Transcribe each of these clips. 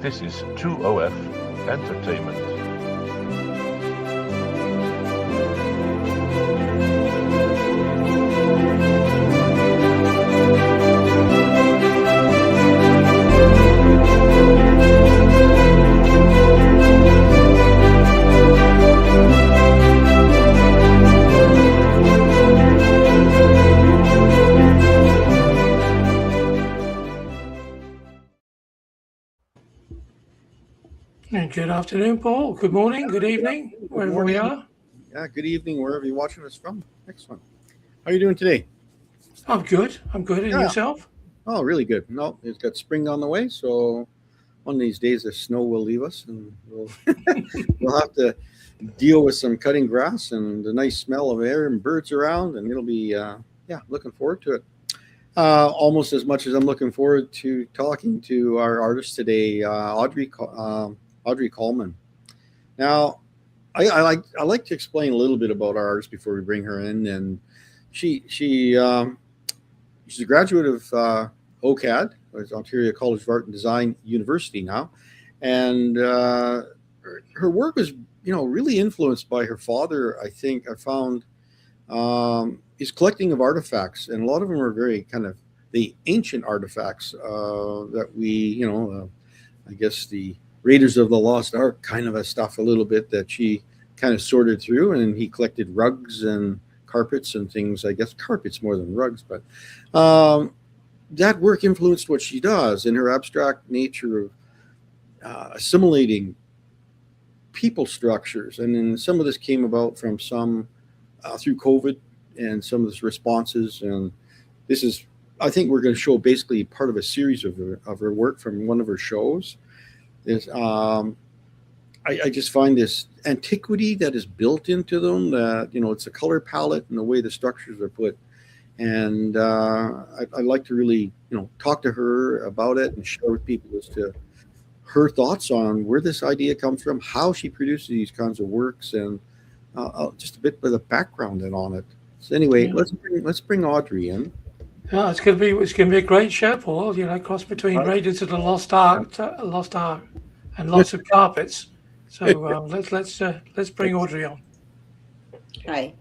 This is 2OF Entertainment. And good afternoon, Paul. Good morning, good evening, wherever we are. Yeah, good evening, wherever you're watching us from. Excellent. How are you doing today? I'm good. And yourself? Oh, really good. No, it's got spring on the way, so one of these days the snow will leave us, and we'll have to deal with some cutting grass and the nice smell of air and birds around, and it'll be looking forward to it. Almost as much as I'm looking forward to talking to our artist today, Audry Kalman. Now, I like to explain a little bit about our artist before we bring her in. And she's a graduate of OCAD, Ontario College of Art and Design University now, and her work was really influenced by her father. I think I found his collecting of artifacts, and a lot of them are very kind of the ancient artifacts that we I guess the Raiders of the Lost Ark kind of a stuff a little bit that she kind of sorted through, and he collected rugs and carpets and things. I guess carpets more than rugs, but that work influenced what she does in her abstract nature of assimilating people structures. And then some of this came about from some through COVID and some of the responses. And this is, I think we're going to show basically part of a series of her work from one of her shows. I just find this antiquity that is built into them, that it's a color palette and the way the structures are put. And I'd like to really talk to her about it and share with people as to her thoughts on where this idea comes from, how she produces these kinds of works, and just a bit of the background on it. So anyway, let's bring Audry in. Yeah, it's going to be a great show, Paul. Cross between Raiders of the Lost Ark, and lots of carpets. So let's bring Audry on. Hi.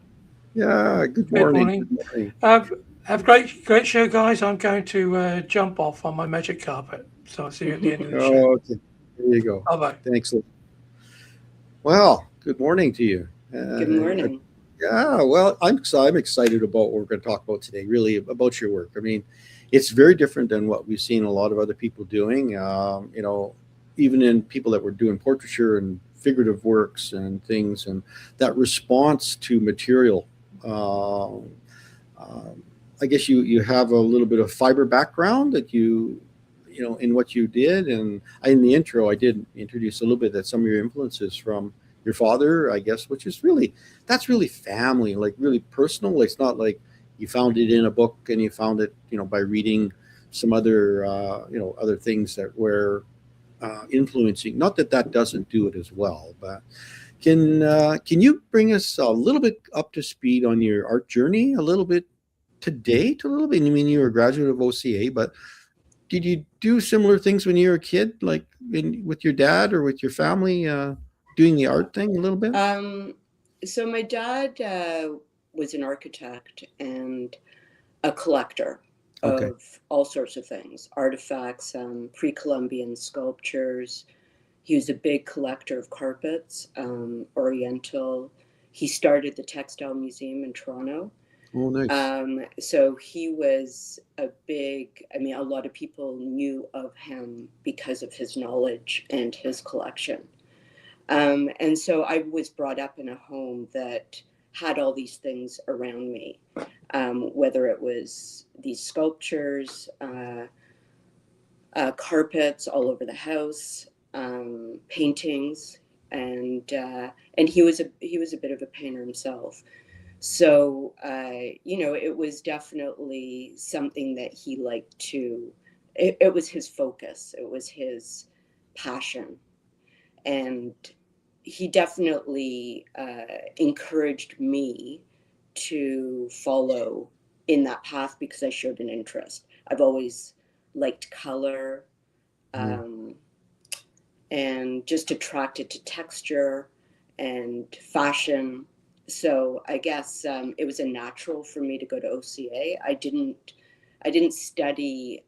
Yeah. Good morning. Good morning. Have great show, guys. I'm going to jump off on my magic carpet. So I'll see you at the end of the show. Okay. There you go. Bye-bye. Thanks. Well, good morning to you. Good morning. Yeah, well, I'm excited about what we're going to talk about today, really about your work. I mean, it's very different than what we've seen a lot of other people doing, even in people that were doing portraiture and figurative works and things, and that response to material. I guess you have a little bit of fiber background that in what you did. And in the intro, I did introduce a little bit that some of your influences from your father, I guess, which is that's really family, like really personal. It's not like you found it in a book and you found it, by reading some other, other things that were influencing. Not that doesn't do it as well, but can you bring us a little bit up to speed on your art journey a little bit to date? A little bit. I mean, you were a graduate of OCA, but did you do similar things when you were a kid, like with your dad or with your family? Doing the art thing a little bit? So my dad was an architect and a collector of all sorts of things, artifacts, pre-Columbian sculptures. He was a big collector of carpets, Oriental. He started the Textile Museum in Toronto. Oh, nice. So he was a lot of people knew of him because of his knowledge and his collection. And so I was brought up in a home that had all these things around me, whether it was these sculptures, carpets all over the house, paintings, and he was a bit of a painter himself. So it was definitely something that he liked to. It was his focus. It was his passion. And he definitely encouraged me to follow in that path because I showed an interest. I've always liked color, and just attracted to texture and fashion. So I guess it was a natural for me to go to OCA. I didn't study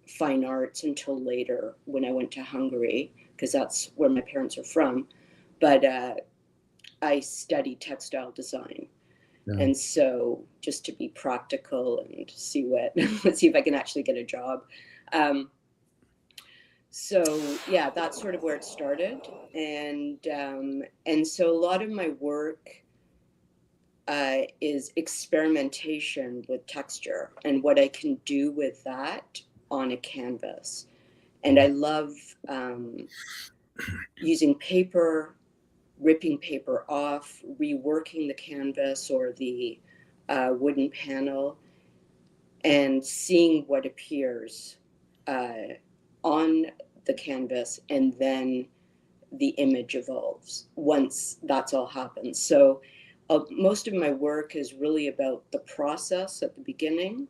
fine arts until later when I went to Hungary, because that's where my parents are from. But I studied textile design. Yeah. And so just to be practical and see see if I can actually get a job. So yeah, that's sort of where it started. And so a lot of my work is experimentation with texture and what I can do with that on a canvas. And I love using paper, ripping paper off, reworking the canvas or the wooden panel, and seeing what appears on the canvas, and then the image evolves once that's all happens. So most of my work is really about the process at the beginning,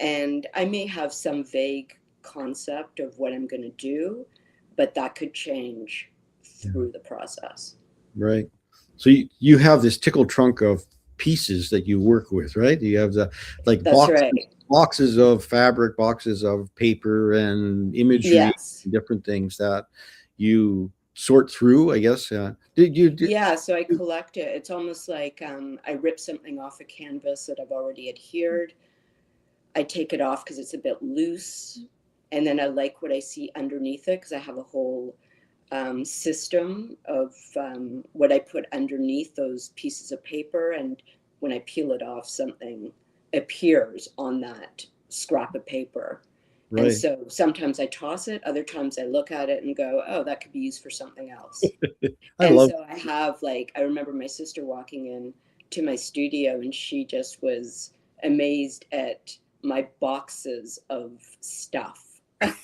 and I may have some vague concept of what I'm going to do, but that could change through the process. Right. So you have this tickle trunk of pieces that you work with, right? You have the like boxes of fabric, boxes of paper, and imagery, Yes. different things that you sort through, I guess. Yeah, so I collect it. It's almost like I rip something off a canvas that I've already adhered. I take it off because it's a bit loose, and then I like what I see underneath it, because I have a whole system of what I put underneath those pieces of paper, and when I peel it off, something appears on that scrap of paper. Right. And so sometimes I toss it, other times I look at it and go, oh, that could be used for something else. I have, like, I remember my sister walking in to my studio, and she just was amazed at my boxes of stuff.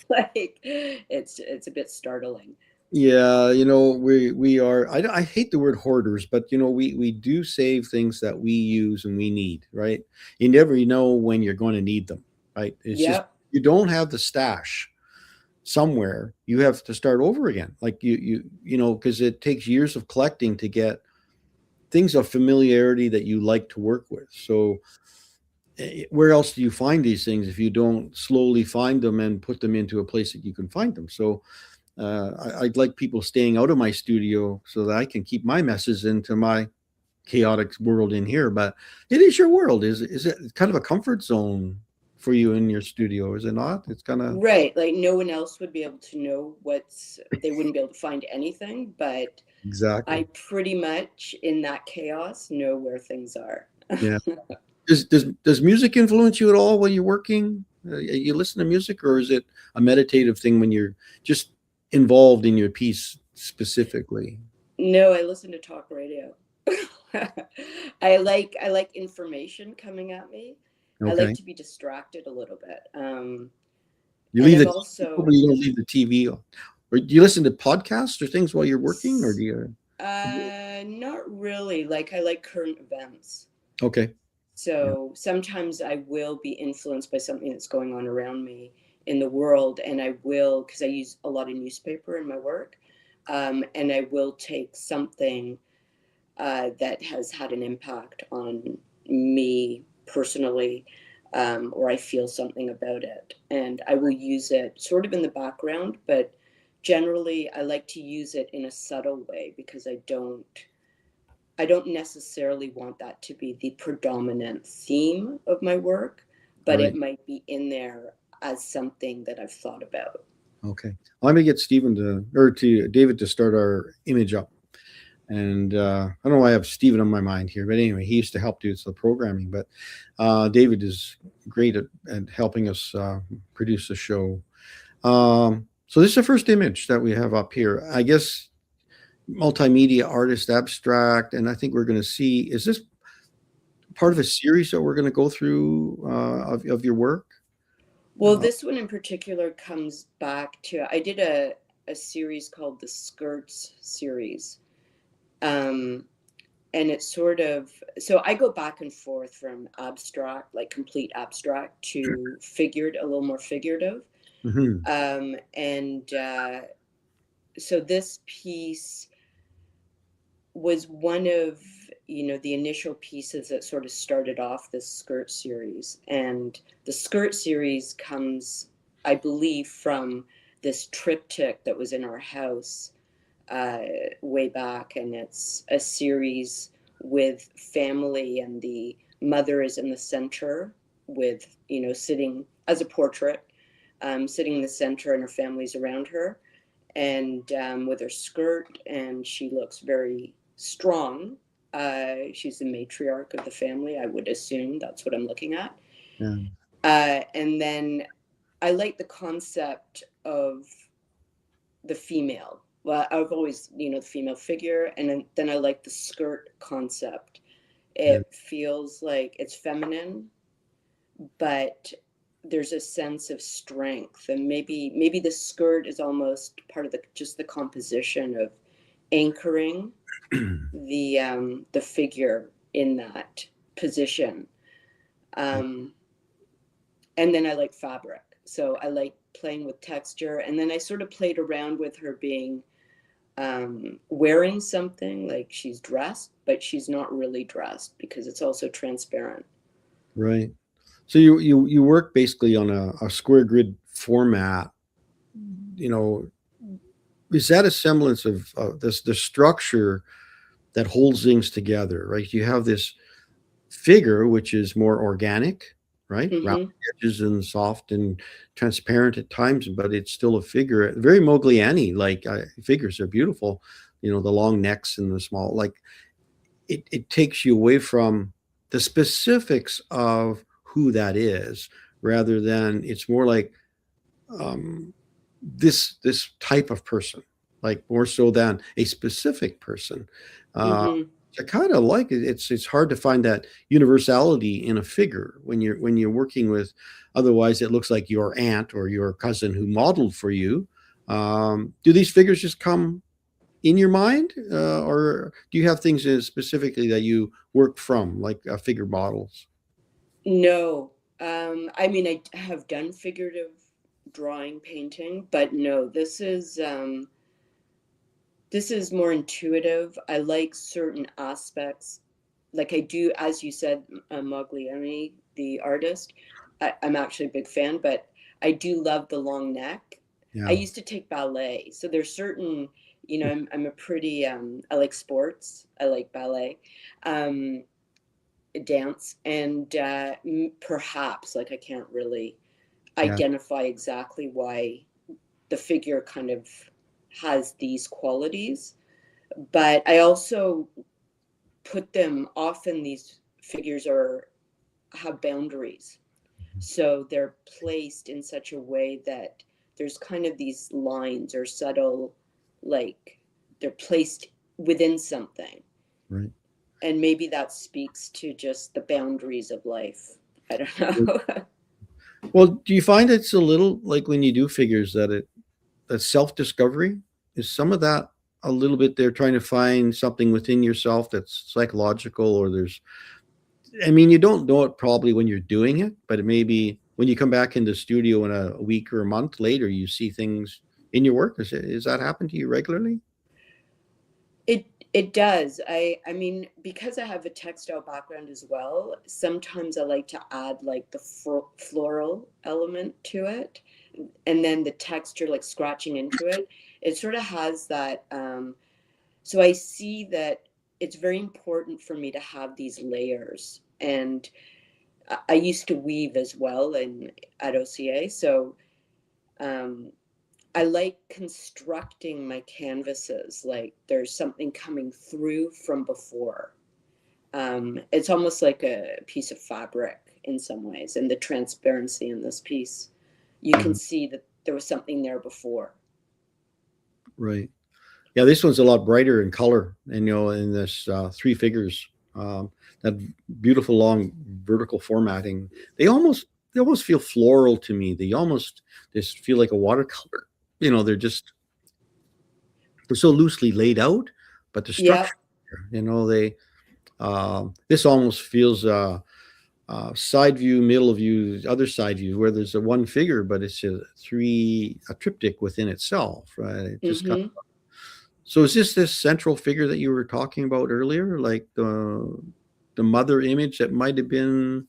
Like, it's a bit startling. Yeah, we are, I hate the word hoarders, but we do save things that we use and we need, right? You never know when you're going to need them, right? It's just, you don't have the stash somewhere. You have to start over again. Like because it takes years of collecting to get things of familiarity that you like to work with. So where else do you find these things if you don't slowly find them and put them into a place that you can find them? So I'd like people staying out of my studio so that I can keep my messes into my chaotic world in here. But it is your world. Is it kind of a comfort zone for you in your studio? Is it not? It's kind of right. Like no one else would be able to know they wouldn't be able to find anything. But exactly, I pretty much in that chaos know where things are. Yeah. Does music influence you at all when you're working? You listen to music, or is it a meditative thing when you're just involved in your piece specifically? No, I listen to talk radio. I like information coming at me. Okay. I like to be distracted a little bit. You don't leave the TV on. Or do you listen to podcasts or things while you're working, or do you? Not really. Like I like current events. Okay. So sometimes I will be influenced by something that's going on around me in the world, and I will, because I use a lot of newspaper in my work, and I will take something that has had an impact on me personally, or I feel something about it, and I will use it sort of in the background, but generally I like to use it in a subtle way, because I don't necessarily want that to be the predominant theme of my work, but It might be in there as something that I've thought about. Okay. I'm going to get David to start our image up. And I don't know why I have Stephen on my mind here, but anyway, he used to help do the programming, but David is great at helping us produce the show. So this is the first image that we have up here. I guess multimedia artist abstract, and I think we're going to see, is this part of a series that we're going to go through of your work? Well, this one in particular comes back to, I did a series called the Skirts series, and it's sort of, so I go back and forth from abstract, like complete abstract, to a little more figurative. Mm-hmm. so this piece was one of, the initial pieces that sort of started off this skirt series. And the skirt series comes, I believe, from this triptych that was in our house way back. And it's a series with family, and the mother is in the center with, sitting as a portrait, sitting in the center, and her family's around her, and with her skirt, and she looks very strong. She's the matriarch of the family, I would assume. That's what I'm looking at. Yeah. And then I like the concept of the female. Well, I've always, the female figure, and then I like the skirt concept. It feels like it's feminine, but there's a sense of strength, and maybe the skirt is almost part of the composition of anchoring the figure in that position. And then I like fabric, so I like playing with texture. And then I sort of played around with her being wearing something, like she's dressed, but she's not really dressed because it's also transparent. Right. So you work basically on a square grid format. Is that a semblance of the structure that holds things together, right? You have this figure which is more organic, right? Round edges and soft and transparent at times, but it's still a figure. Very Modigliani like figures are beautiful. The long necks and the small, like it takes you away from the specifics of who that is, rather than it's more like this type of person, like more so than a specific person. I kind of like it. It's hard to find that universality in a figure when you're working with. Otherwise, it looks like your aunt or your cousin who modeled for you. Do these figures just come in your mind, or do you have things specifically that you work from, like figure models? No, I mean, I have done figurative drawing, painting, but no, this is more intuitive. I like certain aspects, like I do, as you said, Modigliani, the artist. I'm actually a big fan, but I do love the long neck. Yeah. I used to take ballet, so there's certain, I'm a pretty, I like sports, I like ballet, dance, and perhaps, like, I can't really identify exactly why the figure kind of has these qualities, but I also put them, often these figures have boundaries, so they're placed in such a way that there's kind of these lines or subtle, like they're placed within something, right? And maybe that speaks to just the boundaries of life. I don't know. Well, do you find it's a little like when you do figures that self-discovery is some of that a little bit? They're trying to find something within yourself that's psychological, or you don't know it probably when you're doing it, but it may be when you come back in the studio in a week or a month later, you see things in your work. Is that happen to you regularly? It does. I mean, because I have a textile background as well, sometimes I like to add like the floral element to it, and then the texture, like scratching into it. It sort of has that. So I see that it's very important for me to have these layers. And I used to weave as well at OCA. So I like constructing my canvases, like there's something coming through from before. It's almost like a piece of fabric in some ways, and the transparency in this piece, you can see that there was something there before. Right. Yeah, this one's a lot brighter in color, and in this three figures, that beautiful long vertical formatting. They almost feel floral to me. They just feel like a watercolor. They're so loosely laid out, but the structure, this almost feels side view, middle view, other side view, where there's a one figure, but it's a triptych within itself, right? It just kind of So is this central figure that you were talking about earlier, like the mother image that might have been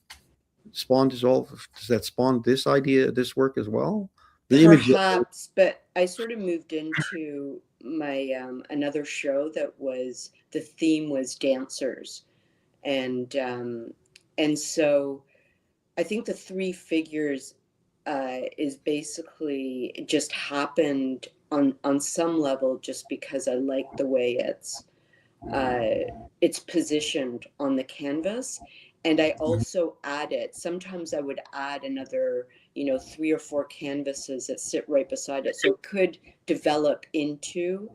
spawned as well? Does that spawn this idea, this work as well? The image. Perhaps, but I sort of moved into my another show that was the theme was dancers, and and so I think the three figures is basically it just happened on some level just because I like the way it's positioned on the canvas. And I also added, sometimes I would add another, 3 or 4 canvases that sit right beside it. So it could develop into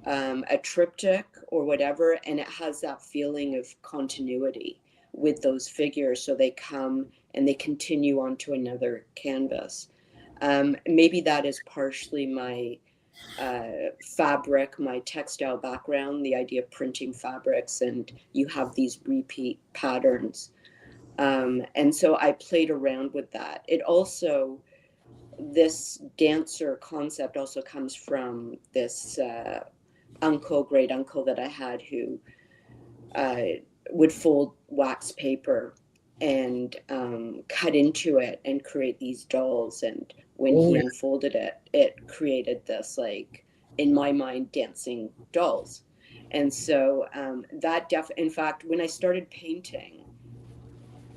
a triptych or whatever. And it has that feeling of continuity with those figures. So they come and they continue onto another canvas. Maybe that is partially my fabric, my textile background, the idea of printing fabrics, and you have these repeat patterns. And so I played around with that. It also, this dancer concept also comes from this great uncle that I had who would fold wax paper and cut into it and create these dolls. And when he unfolded it, it created this, like, in my mind, dancing dolls. And so in fact, when I started painting,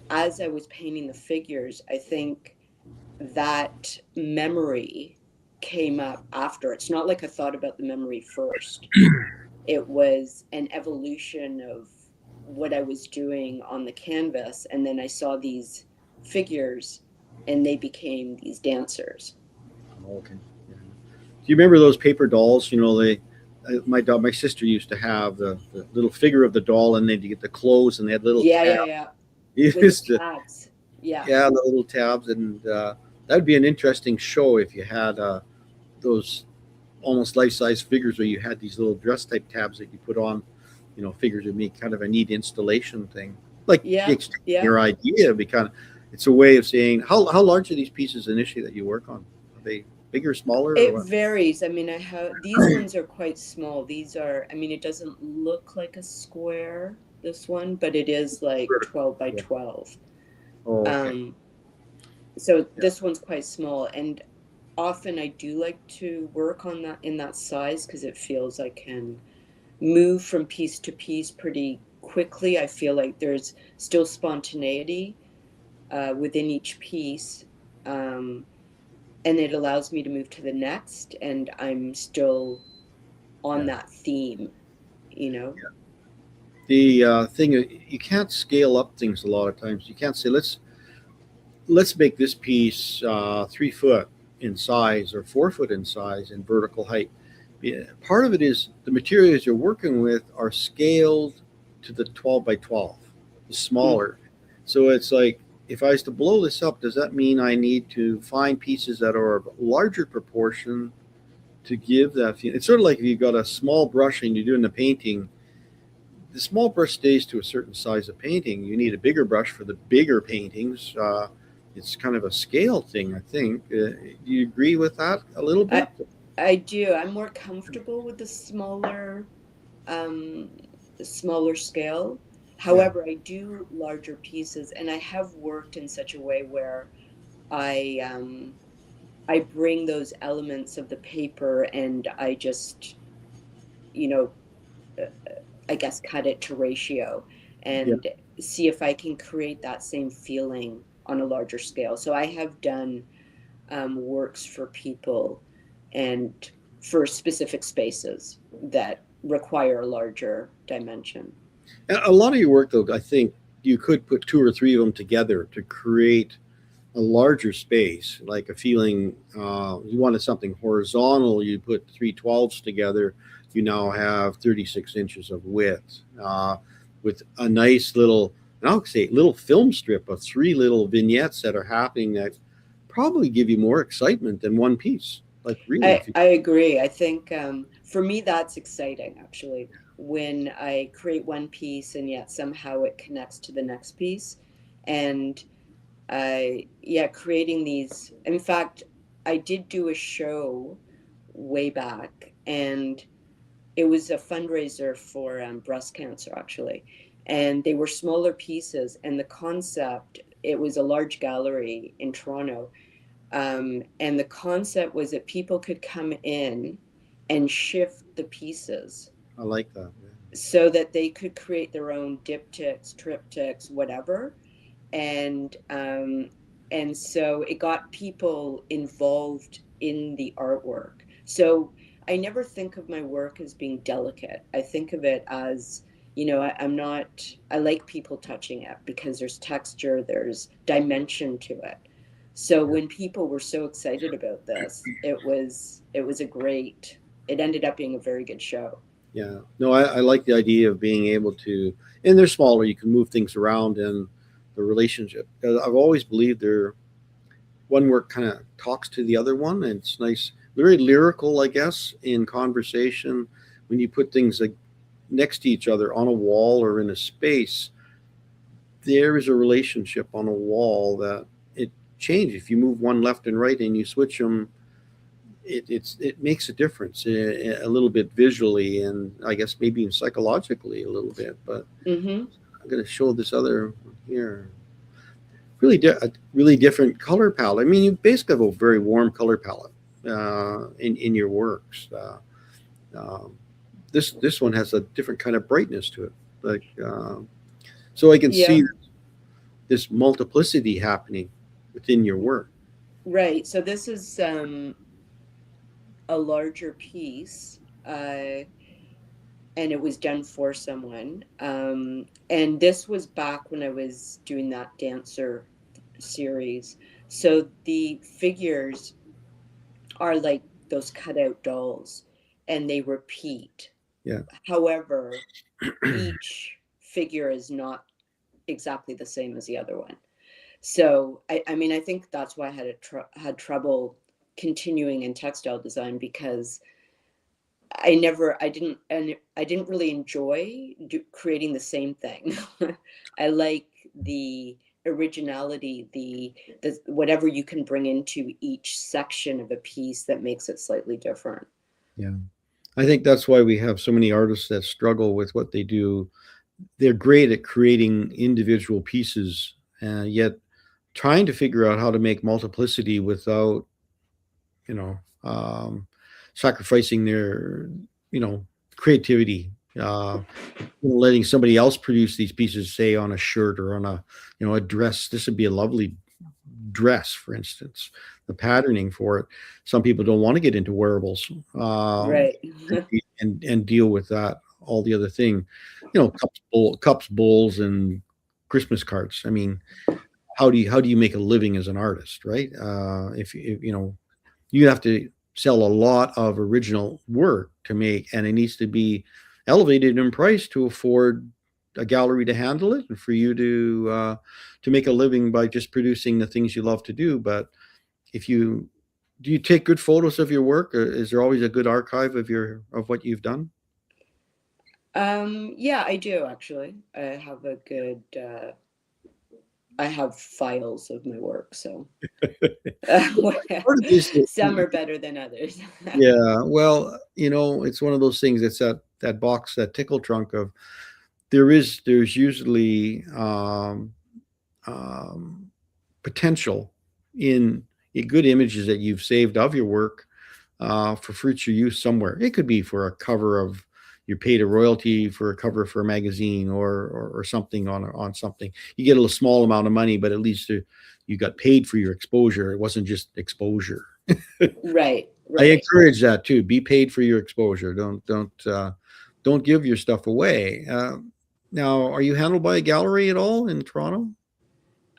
as I was painting the figures, I think that memory came up after. It's not like I thought about the memory first. It was an evolution of what I was doing on the canvas, and then I saw these figures and they became these dancers. Okay. Yeah. Do you remember those paper dolls? My sister used to have the little figure of the doll, and then you get the clothes, and they had little tabs. Yeah. You With used to, tabs. Yeah. the little tabs, and that would be an interesting show if you had those almost life-size figures where you had these little dress type tabs that you put on. Figures would make kind of a neat installation thing. Like your idea, it's a way of saying how large are these pieces initially that you work on? Are they bigger, smaller? It varies. I mean, I have these ones are quite small. These are, I mean, it doesn't look like a square, this one, but it is like 12 by 12. Oh, okay. So this one's quite small, and often I do like to work on that in that size because it feels I can move from piece to piece pretty quickly. I feel like there's still spontaneity within each piece, and it allows me to move to the next, and I'm still on that theme, The thing, you can't scale up things a lot of times. You can't say let's make this piece 3 foot in size or 4 foot in size in vertical height. Part of it is the materials you're working with are scaled to the 12 by 12, smaller. So it's like, if I was to blow this up, does that mean I need to find pieces that are of larger proportion to give that feeling? It's sort of like if you've got a small brush and you're doing the painting, the small brush stays to a certain size of painting. You need a bigger brush for the bigger paintings. It's kind of a scale thing, I think. Do you agree with that a little bit? I do. I'm more comfortable with the smaller scale. However, I do larger pieces, and I have worked in such a way where I bring those elements of the paper and I just, I guess cut it to ratio and see if I can create that same feeling on a larger scale. So I have done works for people and for specific spaces that require a larger dimension. A lot of your work, though, I think you could put 2 or 3 of them together to create a larger space, like a feeling. You wanted something horizontal, you put 3 12s together, you now have 36 inches of width with a nice little, and I'll say little film strip of 3 little vignettes that are happening that probably give you more excitement than one piece. Like, really, I agree. I think for me that's exciting, actually, when I create one piece and yet somehow it connects to the next piece. And creating these. In fact, I did do a show way back, and it was a fundraiser for breast cancer, actually. And they were smaller pieces. And the concept, it was a large gallery in Toronto. And the concept was that people could come in and shift the pieces I like that. so that they could create their own diptychs, triptychs, whatever. And so it got people involved in the artwork. So I never think of my work as being delicate. I think of it as, I'm not, I like people touching it because there's texture, there's dimension to it. So when people were so excited about this, it ended up being a very good show. Yeah. No, I like the idea of being able to, and they're smaller, you can move things around and the relationship. I've always believed one work kind of talks to the other one, and it's nice, very lyrical, I guess, in conversation. When you put things like next to each other on a wall or in a space, there is a relationship on a wall that it changes. If you move one left and right and you switch them, it makes a difference a little bit visually, and I guess maybe even psychologically a little bit. But Mm-hmm. I'm going to show this other one here. A really different color palette. I mean, you basically have a very warm color palette in your works. This one has a different kind of brightness to it. Like so, I can Yeah. see this multiplicity happening within your work. Right. So this is a larger piece, and it was done for someone. And this was back when I was doing that dancer series. So the figures are like those cutout dolls, and they repeat. Yeah. However, each figure is not exactly the same as the other one. So I mean, I think that's why I had trouble continuing in textile design, because I didn't really enjoy creating the same thing. I like the originality, the whatever you can bring into each section of a piece that makes it slightly different. Yeah. I think that's why we have so many artists that struggle with what they do. They're great at creating individual pieces, yet trying to figure out how to make multiplicity without, you know, sacrificing their, creativity. Letting somebody else produce these pieces, say on a shirt or on a dress. This would be a lovely dress, for instance. The patterning for it. Some people don't want to get into wearables, Right. and deal with that. All the other thing, cups, bowls, and Christmas cards. I mean, how do you make a living as an artist, right? If you have to sell a lot of original work to make, and it needs to be elevated in price to afford a gallery to handle it, and for you to make a living by just producing the things you love to do. But do you take good photos of your work, or is there always a good archive of what you've done? Yeah, I do actually. I have files of my work, so some are better than others. Yeah, well, it's one of those things. It's that box, that tickle trunk of there's usually potential in good images that you've saved of your work for future use somewhere. It could be for a cover of, you paid a royalty for a cover for a magazine or something on something. You get a small amount of money, but at least you got paid for your exposure. It wasn't just exposure. Right. I encourage that too. Be paid for your exposure. Don't give your stuff away. Now, are you handled by a gallery at all in Toronto?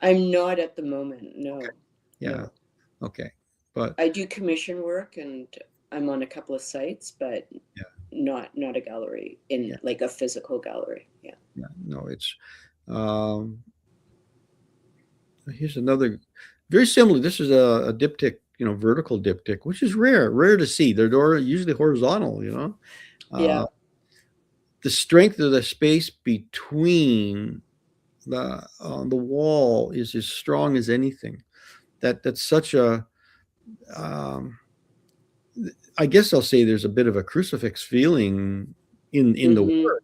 I'm not at the moment. No. Okay. Yeah. No. Okay. But I do commission work, and I'm on a couple of sites, but not a gallery in like a physical gallery. Yeah. Yeah. No, it's here's another very similar. This is a diptych, vertical diptych, which is rare to see. They're usually horizontal, Yeah. The strength of the space between the wall is as strong as anything. That's such a I guess I'll say there's a bit of a crucifix feeling in the Mhm. work.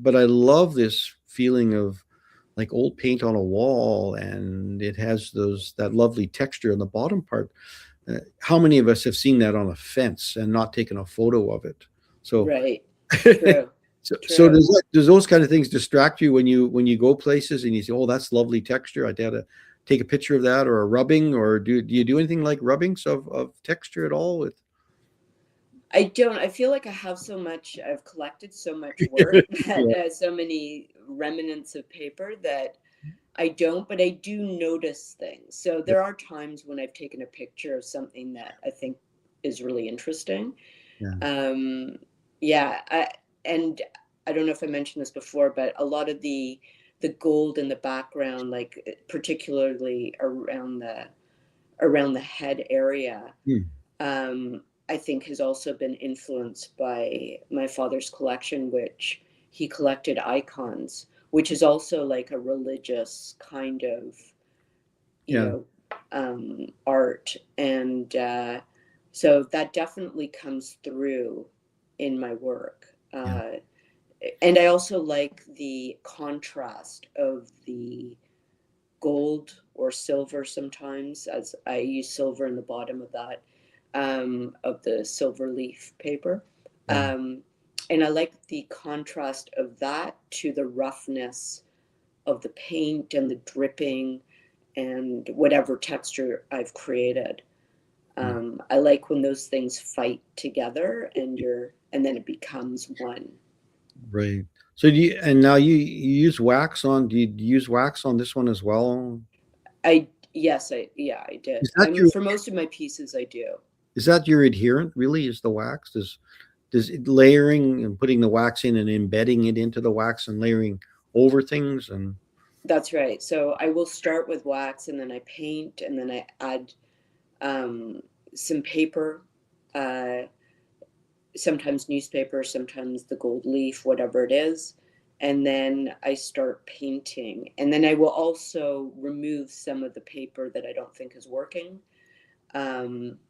But I love this feeling of like old paint on a wall, and it has that lovely texture in the bottom part. How many of us have seen that on a fence and not taken a photo of it? So, Right. True. so True. does those kind of things distract you when you go places and you say, "Oh, that's lovely texture. I'd have to take a picture of that," or a rubbing, or do you do anything like rubbings of texture at all? With I don't. I feel like I have so much. I've collected so much work that yeah, so many remnants of paper that I don't. But I do notice things. So there are times when I've taken a picture of something that I think is really interesting. yeah, Um, yeah. And I don't know if I mentioned this before, but a lot of the gold in the background, like particularly around the head area. Hmm. I think has also been influenced by my father's collection, which he collected icons, which is also like a religious kind of, you yeah, know, art. And so that definitely comes through in my work. yeah, And I also like the contrast of the gold or silver sometimes, as I use silver in the bottom of the silver leaf paper. yeah. Um, and I like the contrast of that to the roughness of the paint and the dripping and whatever texture I've created. Yeah. I like when those things fight together and then it becomes one. Right. So and now you use wax on, do you use wax on this one as well? I did. Is that your For most of my pieces, I do. is that your adherent really, is the wax? Does layering and putting the wax in and embedding it into the wax and layering over things and That's right. So I will start with wax and then I paint and then I add um, some paper, uh, sometimes newspaper, sometimes the gold leaf, whatever it is. And then I start painting. And then I will also remove some of the paper that I don't think is working,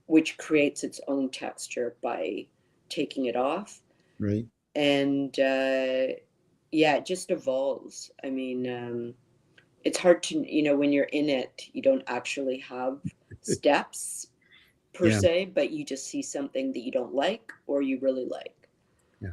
which creates its own texture by taking it off. right? And yeah, it just evolves. I mean, it's hard to, when you're in it, you don't actually have steps per Yeah. se, but you just see something that you don't like or you really like. Yeah.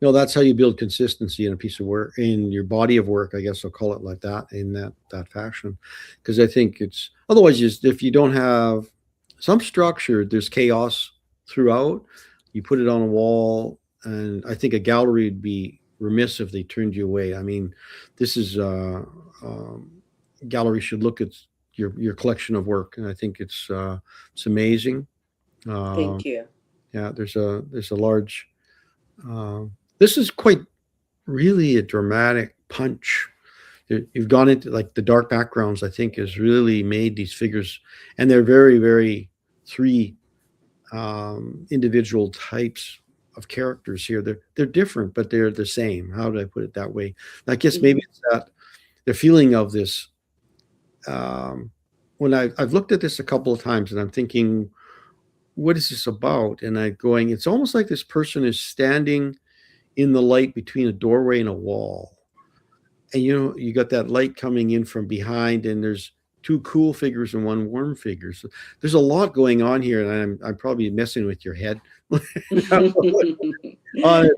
No, that's how you build consistency in a piece of work, in your body of work, I guess I'll call it like that, in that fashion. Because I think it's otherwise just if you don't have some structure, there's chaos throughout. You put it on a wall, and I think a gallery would be remiss if they turned you away. I mean, this is um, gallery should look at your collection of work, and I think it's amazing. Thank Um, you. yeah, there's a large. This is quite really a dramatic punch. You've gone into like the dark backgrounds. I think has really made these figures, and they're very very three individual types of characters here. They're different, but they're the same. How did I put it that way? I guess maybe Hmm. it's that the feeling of this. Um, when I've looked at this a couple of times, and I'm thinking, what is this about? And I going, it's almost like this person is standing in the light between a doorway and a wall. And you got that light coming in from behind, and there's two cool figures and one warm figure. So there's a lot going on here, and I'm probably messing with your head. uh,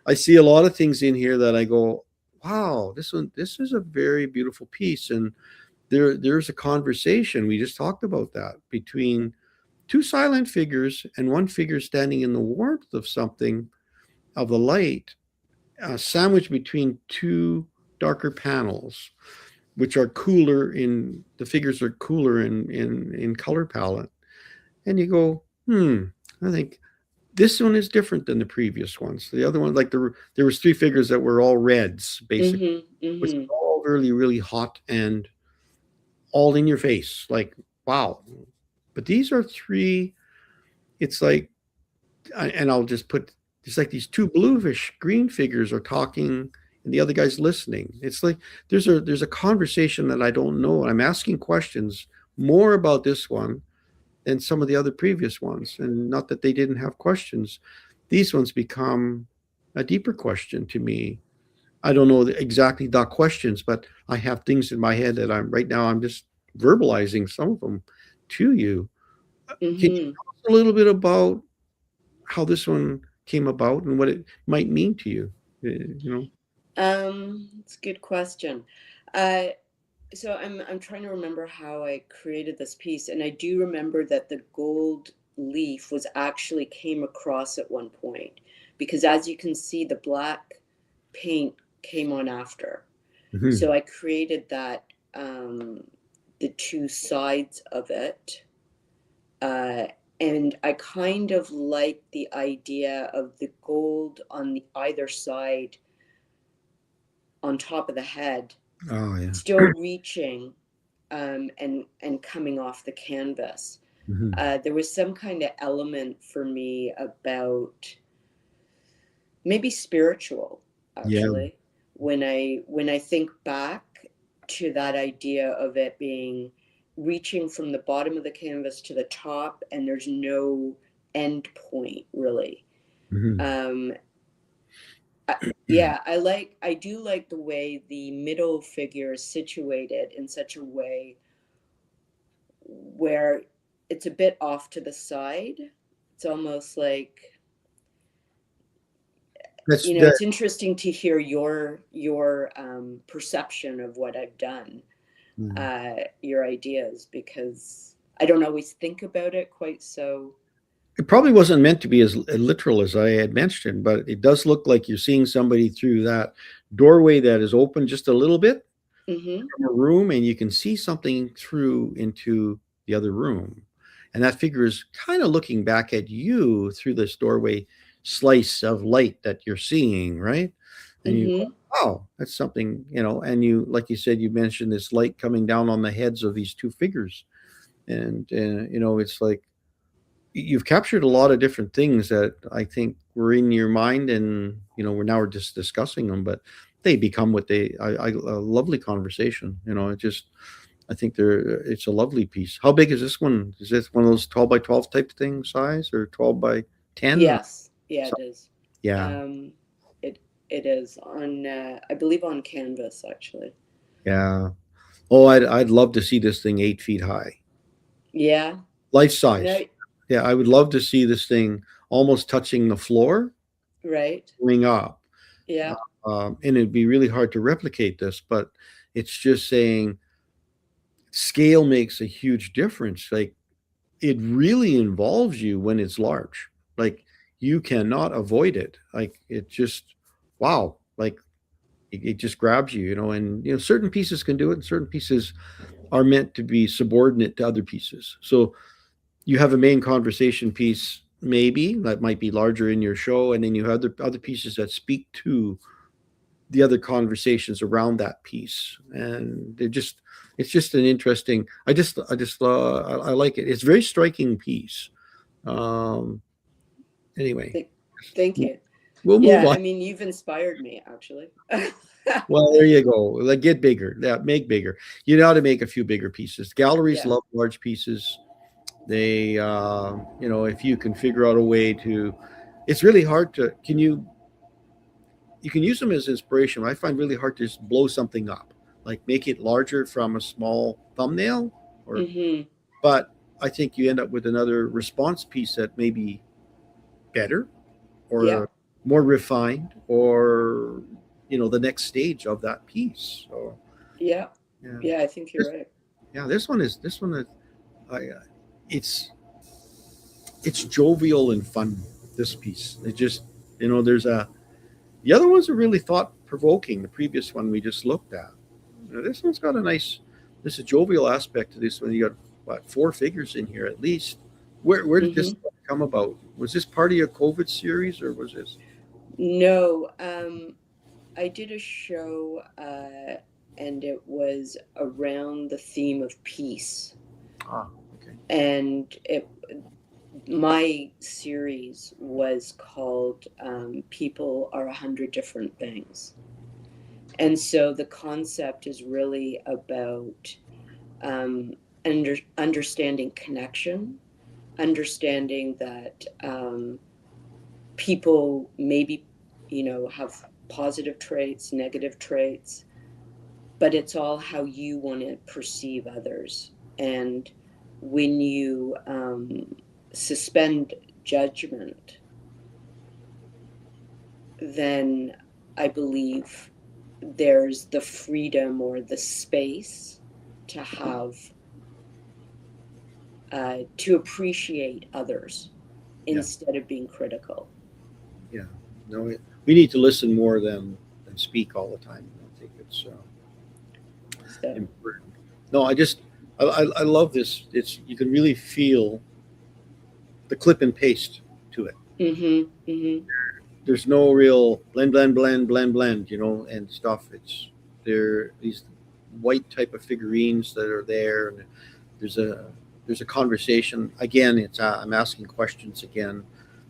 I see a lot of things in here that I go, wow, this is a very beautiful piece. And there's a conversation. We just talked about that between two silent figures and one figure standing in the warmth of something, of the light, sandwiched between two darker panels, which are cooler in the figures are cooler in color palette. And you go, I think this one is different than the previous ones. The other one, like there was three figures that were all reds, basically, Hmm. which Hmm. were all really, really hot and all in your face. Like, wow. But these are three, it's like, and I'll just put, it's like these two bluish green figures are talking and the other guy's listening. It's like there's a conversation that I don't know. I'm asking questions more about this one than some of the other previous ones. And not that they didn't have questions. These ones become a deeper question to me. I don't know exactly the questions, but I have things in my head that I'm just verbalizing some of them to you. Can you Hmm. tell us a little bit about how this one came about and what it might mean to you? You know? It's a good question. Uh, so I'm trying to remember how I created this piece, and I do remember that the gold leaf was actually came across at one point, because as you can see, the black paint came on after. Mhm. So I created that, the two sides of it. Uh, and I kind of like the idea of the gold on the either side on top of the head, Oh, yeah. still reaching, and coming off the canvas. Mhm. There was some kind of element for me about maybe spiritual, Yeah. actually, when I think back to that idea of it being reaching from the bottom of the canvas to the top, and there's no end point really. Mhm. um yeah, I do like the way the middle figure is situated in such a way where it's a bit off to the side. It's almost like, That's it's that. interesting to hear your perception of what I've done, Mm. your ideas, because I don't always think about it quite so. It probably wasn't meant to be as literal as I had mentioned, but it does look like you're seeing somebody through that doorway that is open just a little bit Hmm. from a room, and you can see something through into the other room. And that figure is kind of looking back at you through this doorway slice of light that you're seeing, right? And you go, Hmm. oh, that's something, and you, like you said, you mentioned this light coming down on the heads of these two figures. And, it's like you've captured a lot of different things that I think were in your mind, and we're just discussing them, but they become what a lovely conversation. It just I think it's a lovely piece. How big is this one? Is this one of those 12 by 12 type thing size, or 12 by 10? Or Yes, yeah, so- it is. yeah, um it is on, I believe, on canvas, actually. yeah. Oh, I'd love to see this thing 8 feet high, Yeah. life No. size. Yeah, I would love to see this thing almost touching the floor, Right. going up. Yeah. And it'd be really hard to replicate this, but it's just saying scale makes a huge difference. Like, it really involves you when it's large. Like, you cannot avoid it. Like, it just, wow. Like, it just grabs you, and certain pieces can do it, and certain pieces are meant to be subordinate to other pieces. So you have a main conversation piece, maybe that might be larger in your show, and then you have other pieces that speak to the other conversations around that piece, and it's just an interesting. I like it. It's a very striking piece. um anyway, Th- Thank you. we'll move Yeah, on. I mean, you've inspired me, actually. Well, there you go. Like, get bigger. Yeah, make bigger. You know how to make a few bigger pieces. Galleries Yeah. love large pieces. They if you can figure out a way to, it's really hard to, you can use them as inspiration. I find really hard to just blow something up, like make it larger from a small thumbnail, or Hmm. but I think you end up with another response piece that may be better, Yeah. or more refined, or the next stage of that piece. So Yeah. yeah, Yeah, I think you're this, right. yeah, this one is I it's jovial and fun. This piece, it just, there's the other ones are really thought provoking. The previous one we just looked at. This one's got a nice, this is jovial aspect to this one. You got what, four figures in here at least. Where did this Hmm. come about? Was this part of your COVID series, or was this? No, I did a show, and it was around the theme of peace. Ah, okay. And my series was called, People Are 100 Different Things. And so the concept is really about, understanding connection, understanding that people maybe, have positive traits, negative traits, but it's all how you want to perceive others. And when you suspend judgment, then I believe there's the freedom or the space to have to appreciate others instead of being critical. Yeah. No, we need to listen more than speak all the time. I think it's So, important. No, I love this. You can really feel the clip and paste to it. There's no real blend, and stuff. There these white type of figurines that are there, and there's a conversation. Again, I'm asking questions again,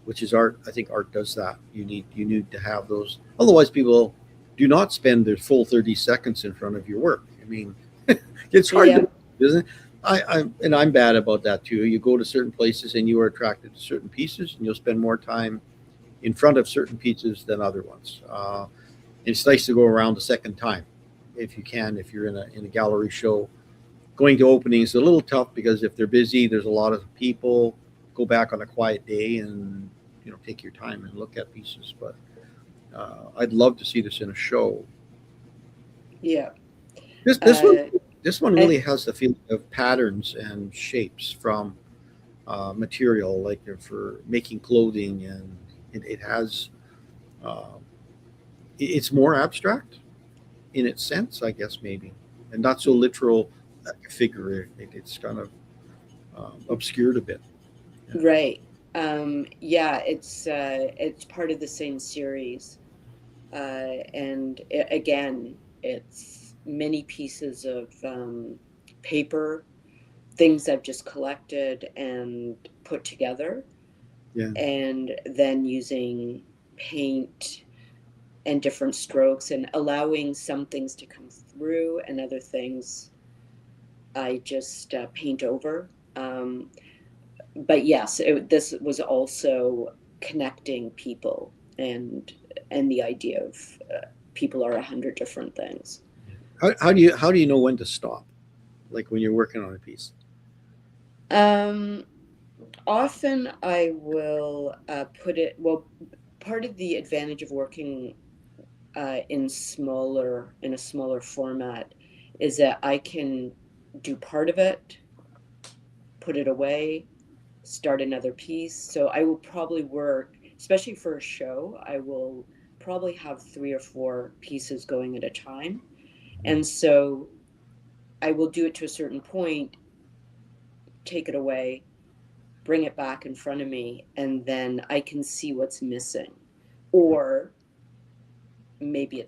which is art. I think art does that. You need to have those. Otherwise, people do not spend their full 30 seconds in front of your work. I mean, it's hard, isn't it? I'm bad about that too. You go to certain places and you are attracted to certain pieces, and you'll spend more time in front of certain pieces than other ones. It's nice to go around a second time if you can. If you're in a gallery show, going to openings is a little tough because if they're busy, there's a lot of people. Go back on a quiet day and take your time and look at pieces. But I'd love to see this in a show. Yeah. This one really has the feeling of patterns and shapes from material, like for making clothing, and it has. It's more abstract in its sense, I guess, maybe, and not so literal like a figure. It's kind of obscured a bit. Yeah. Right. It's part of the same series, and again, it's many pieces of paper, things I've just collected and put together, and then using paint and different strokes and allowing some things to come through and other things I just paint over. But yes, this was also connecting people and the idea of people are 100 different things. How do you know when to stop, like when you're working on a piece? Often I will put it. Well, part of the advantage of working in a smaller format is that I can do part of it, put it away, start another piece. So I will probably work, especially for a show, I will probably have 3 or 4 pieces going at a time. And so I will do it to a certain point, take it away, bring it back in front of me, and then I can see what's missing. Or maybe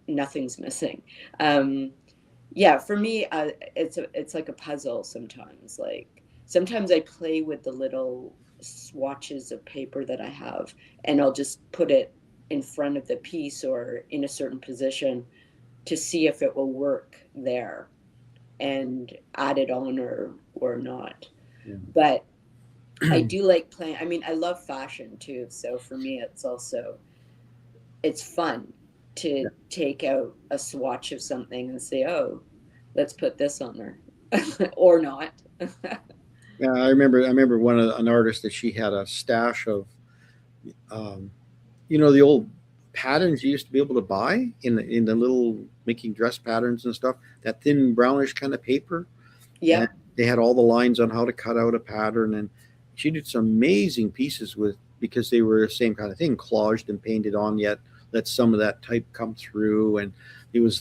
nothing's missing. For me, it's like a puzzle sometimes. Like sometimes I play with the little swatches of paper that I have, and I'll just put it in front of the piece or in a certain position to see if it will work there and add it on or not. Yeah. But I do like playing. I mean, I love fashion too. So for me, it's fun to take out a swatch of something and say, oh, let's put this on there or not. Yeah, I remember an artist that she had a stash of, the old patterns you used to be able to buy in the little making dress patterns and stuff, that thin brownish kind of paper. Yeah. And they had all the lines on how to cut out a pattern. And she did some amazing pieces because they were the same kind of thing, collaged and painted on, yet let some of that type come through. And it was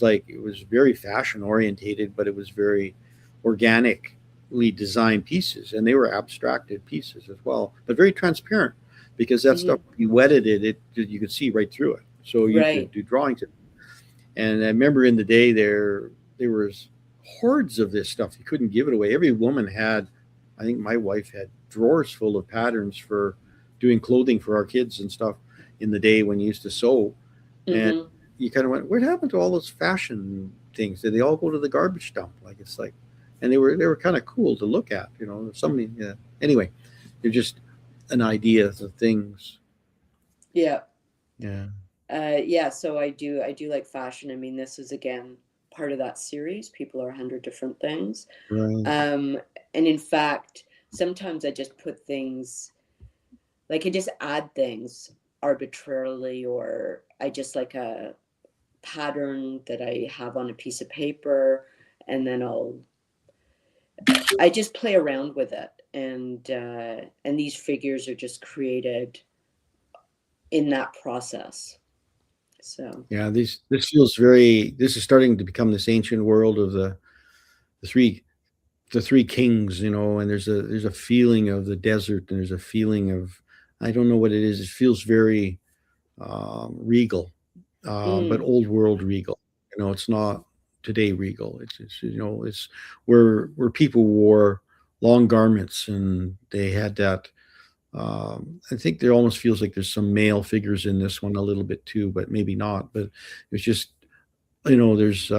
very fashion orientated, but it was very organically designed pieces. And they were abstracted pieces as well, but very transparent, because that stuff, you wetted it, you could see right through it. So you could do drawings. And I remember in the day there was hordes of this stuff. You couldn't give it away. Every woman had, I think my wife had drawers full of patterns for doing clothing for our kids and stuff in the day when you used to sew. And you kind of went, what happened to all those fashion things? Did they all go to the garbage dump? And they were kind of cool to look at, somebody, anyway. They're just an idea of things. Yeah. Yeah. Yeah, so I do like fashion. I mean, this is again part of that series. People are 100 different things. Right. And in fact, sometimes I just put things, like I just add things arbitrarily, or I just like a pattern that I have on a piece of paper, and then I just play around with it, and these figures are just created in that process. So Yeah. This feels very. This is starting to become this ancient world of the three the three kings, and there's a feeling of the desert, and there's a feeling of, I don't know what it is. It feels very regal, but mm, old world regal. It's not today regal. It's where people wore long garments, and they had that. I think there almost feels like there's some male figures in this one a little bit too, but maybe not. But it's just, there's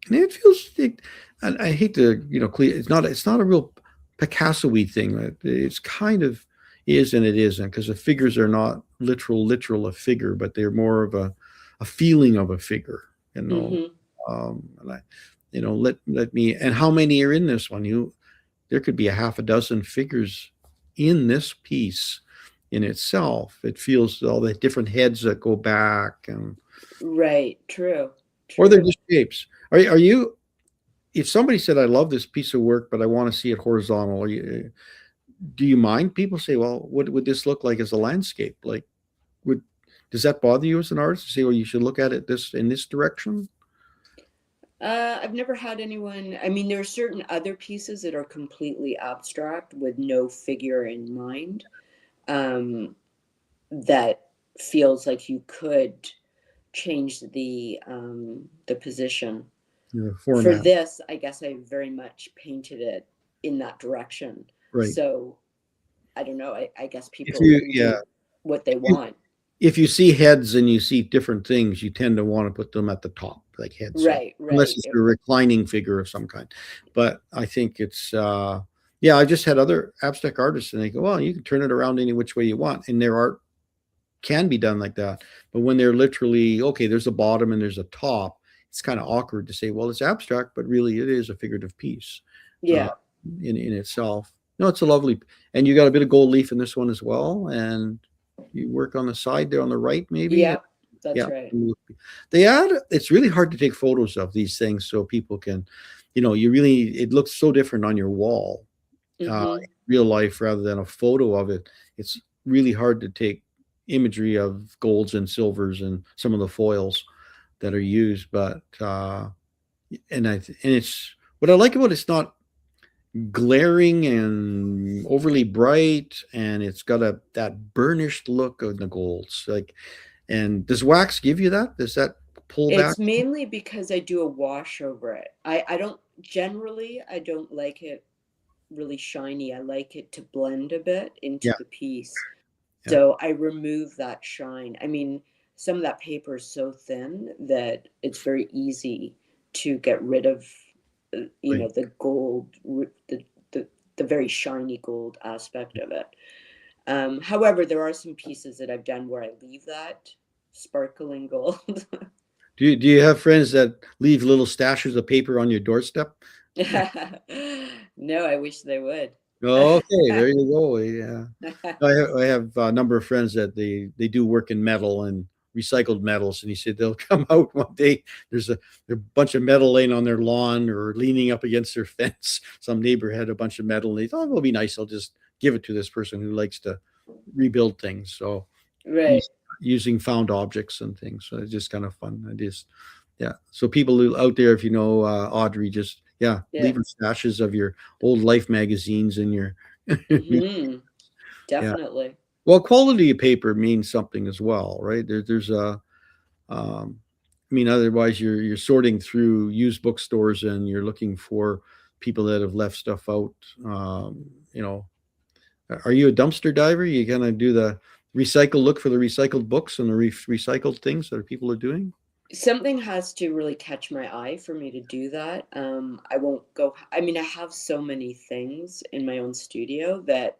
and it feels like, and I hate to, clear. It's not a real Picasso-y thing. It's kind of is and it isn't, because the figures are not literal a figure, but they're more of a feeling of a figure. hmm And I, let me. And how many are in this one? There could be a half a dozen figures in this piece in itself. It feels all the different heads that go back, and right, true, or they're true. just shapes. Are you? If somebody said, "I love this piece of work, but I want to see it horizontal," do you mind? People say, "Well, what would this look like as a landscape?" Like, would does that bother you as an artist to say, "Well, you should look at it in this direction"? I've never had anyone. I mean, there are certain other pieces that are completely abstract with no figure in mind. That feels like you could change the position. The For format, this, I guess I very much painted it in that direction. right? So I don't know. I guess If people you, can yeah, do what they if you want. if you see heads and you see different things, you tend to want to put them at the top, like heads, Right, unless right. it's a reclining figure of some kind. But I think it's, yeah, I just had other abstract artists, and they go, well, you can turn it around any which way you want, and their art can be done like that. But when they're literally, okay, there's a bottom and there's a top, it's kind of awkward to say, well, it's abstract, but really it is a figurative piece uh, Yeah. in itself. No, it's a lovely, and you got a bit of gold leaf in this one as well, and you work on the side there on the right, maybe. Yep. That's Yeah, right. they add. It's really hard to take photos of these things so people can, it looks so different on your wall, hmm in real life rather than a photo of it. It's really hard to take imagery of golds and silvers and some of the foils that are used. But and it's what I like about it's not glaring and overly bright, and it's got that burnished look of the golds. Like, and does wax give you that? Does that pull back? It's mainly because I do a wash over it. I don't like it really shiny. I like it to blend a bit into Yeah, the piece. yeah, So I remove that shine. I mean, some of that paper is so thin that it's very easy to get rid of, right. the gold, the very shiny gold aspect of it. However, there are some pieces that I've done where I leave that sparkling gold. Do you have friends that leave little stashes of paper on your doorstep? No, I wish they would. Okay, there you go. Yeah, I have a number of friends that they do work in metal and recycled metals, and he said they'll come out one day. There's a bunch of metal laying on their lawn or leaning up against their fence. Some neighbor had a bunch of metal, and they thought, it'll be nice. I'll just give it to this person who likes to rebuild things. So Right. us- using found objects and things. So it's just kind of fun. It is, yeah. So people who out there, if you know Audrey, just yeah, Yeah. leave her stashes of your old Life magazines and your hmm yeah. Definitely. Well, quality of paper means something as well, right? There's a, I mean, otherwise you're sorting through used bookstores and you're looking for people that have left stuff out. You know, are you a dumpster diver? You gonna do the look for the recycled books and the recycled things that people are doing? something has to really catch my eye for me to do that. I won't go. I mean, I have so many things in my own studio that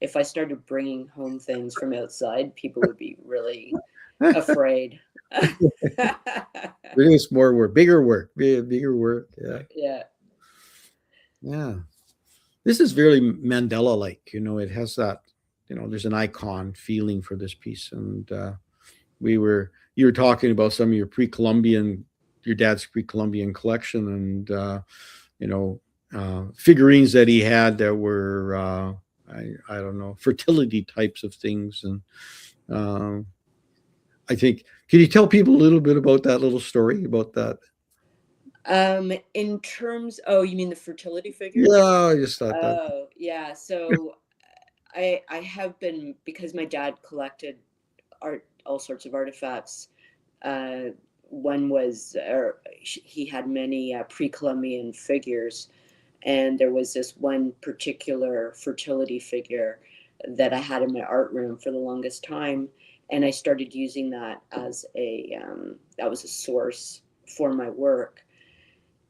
if I started bringing home things from outside, people would be really afraid. It is more work, bigger work, bigger work. Yeah, Yeah. yeah. This is very Mandela-like. It has that. There's an icon feeling for this piece, and you were talking about some of your dad's pre-Columbian collection, and you know, figurines that he had that were I don't know, fertility types of things, and um, I think. Can you tell people a little bit about that little story about that? In terms, oh, you mean the fertility figures? Yeah, I just thought that. Oh, yeah. So I have been, because my dad collected all sorts of artifacts. Uh, One was, he had many pre-Columbian figures, and there was this one particular fertility figure that I had in my art room for the longest time, and I started using that as that was a source for my work.